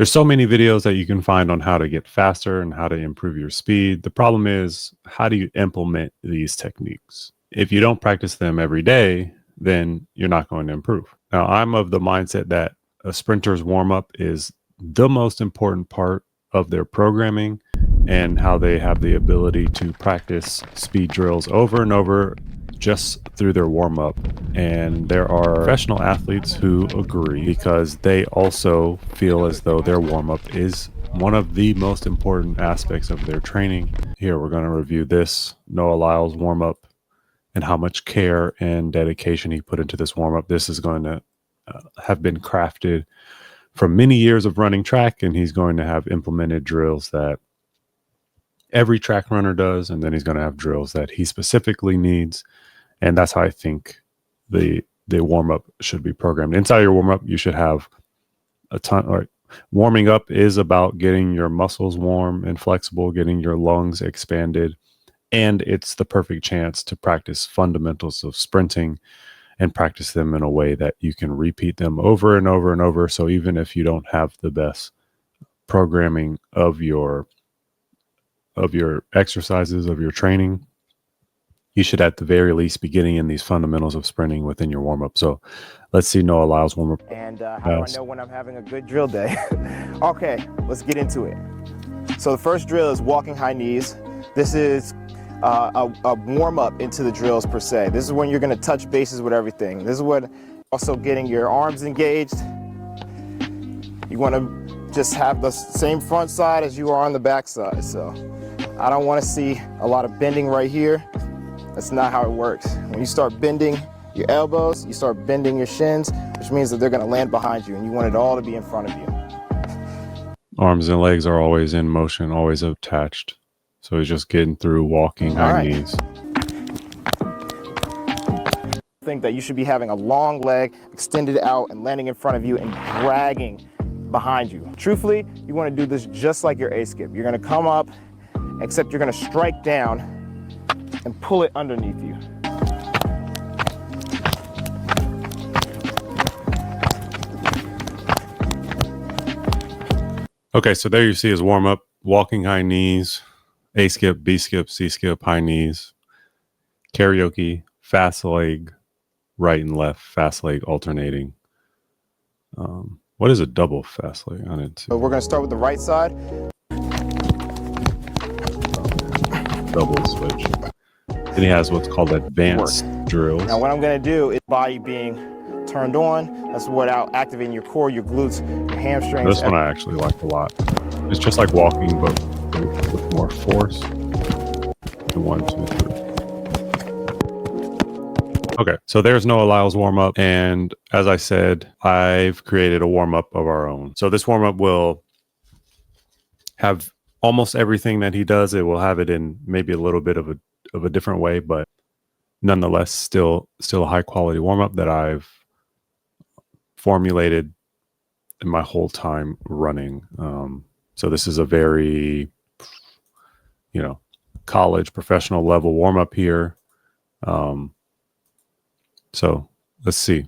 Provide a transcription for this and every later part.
There's so many videos that you can find on how to get faster and how to improve your speed. The problem is, how do you implement these techniques? If you don't practice them every day, then you're not going to improve. Now, I'm of the mindset that a sprinter's warm up is the most important part of their programming and how they have the ability to practice speed drills over and over just through their warm up. And there are professional athletes who agree because they also feel as though their warm up is one of the most important aspects of their training. Here, we're going to review this Noah Lyles warm up and how much care and dedication he put into this warm up. This is going to have been crafted from many years of running track, and he's going to have implemented drills that every track runner does, and then he's going to have drills that he specifically needs. And that's how I think the warm-up should be programmed. Inside your warm-up, you should have a ton. Or warming up is about getting your muscles warm and flexible, getting your lungs expanded, and it's the perfect chance to practice fundamentals of sprinting and practice them in a way that you can repeat them over and over and over. So even if you don't have the best programming of your exercises, of your training, you should at the very least be getting in these fundamentals of sprinting within your warm-up. So let's see Noah Lyles warm-up. And how do I know when I'm having a good drill day? Okay, let's get into it. So the first drill is walking high knees. This is a warm-up into the drills per se. This is when you're going to touch bases with everything. This is what also getting your arms engaged. You want to just have the same front side as you are on the back side. So I don't want to see a lot of bending right here. That's not how it works. When you start bending your elbows, you start bending your shins, which means that they're going to land behind you, and you want it all to be in front of you. Arms and legs are always in motion, always attached. So he's just getting through walking high knees. I think that you should be having a long leg extended out and landing in front of you and dragging behind you. Truthfully, you want to do this just like your A-skip. You're going to come up, except you're going to strike down and pull it underneath you. Okay, so there you see his warm-up, walking high knees, A-skip, B-skip, C-skip, high knees, karaoke, fast leg, right and left, fast leg alternating. What is a double fast leg? I didn't see. So we're going to start with the right side. Double switch. Then he has what's called advanced drills. Now what I'm going to do is body being turned on. That's without activating your core, your glutes, your hamstrings. This one I actually like a lot. It's just like walking, but with more force. 1, 2, 3. Okay, so there's Noah Lyles warm-up, and as I said, I've created a warm-up of our own. So this warm-up will have almost everything that he does. It will have it in maybe a little bit of a different way, but nonetheless, still a high-quality warm-up that I've formulated in my whole time running. So this is a very, college professional level warm-up here. So let's see.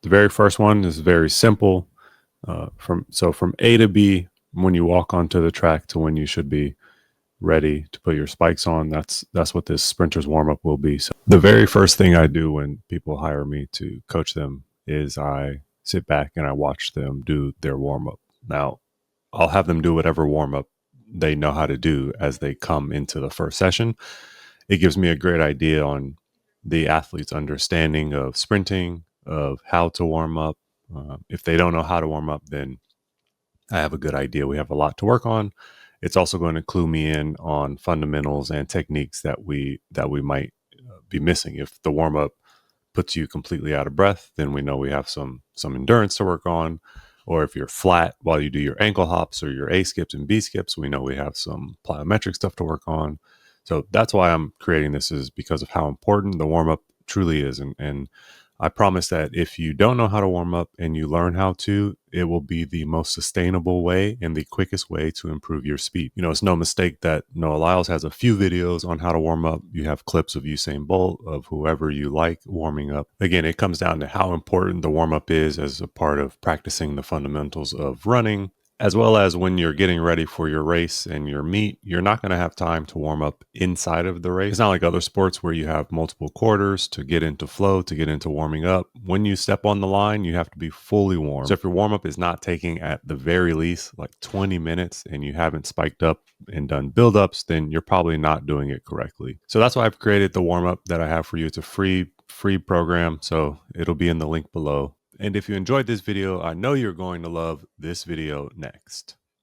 The very first one is very simple. From A to B, when you walk onto the track to when you should be ready to put your spikes on, that's what this sprinter's warm-up will be. So the very first thing I do when people hire me to coach them is I sit back and I watch them do their warm-up. Now, I'll have them do whatever warm-up they know how to do as they come into the first session. It gives me a great idea on the athlete's understanding of sprinting, of how to warm up. If they don't know how to warm up, then I have a good idea. We have a lot to work on. It's also going to clue me in on fundamentals and techniques that we might be missing. If the warm up puts you completely out of breath, then we know we have some endurance to work on. Or if you're flat while you do your ankle hops or your A skips and B skips, we know we have some plyometric stuff to work on. So that's why I'm creating this, is because of how important the warm up truly is. And I promise that if you don't know how to warm up and you learn how to, it will be the most sustainable way and the quickest way to improve your speed. It's no mistake that Noah Lyles has a few videos on how to warm up. You have clips of Usain Bolt, of whoever you like warming up. Again, it comes down to how important the warm up is as a part of practicing the fundamentals of running. As well as when you're getting ready for your race and your meet, you're not going to have time to warm up inside of the race. It's not like other sports where you have multiple quarters to get into flow, to get into warming up. When you step on the line, you have to be fully warm. So if your warm up is not taking at the very least like 20 minutes and you haven't spiked up and done buildups, then you're probably not doing it correctly. So that's why I've created the warm up that I have for you. It's a free program. So it'll be in the link below. And if you enjoyed this video, I know you're going to love this video next.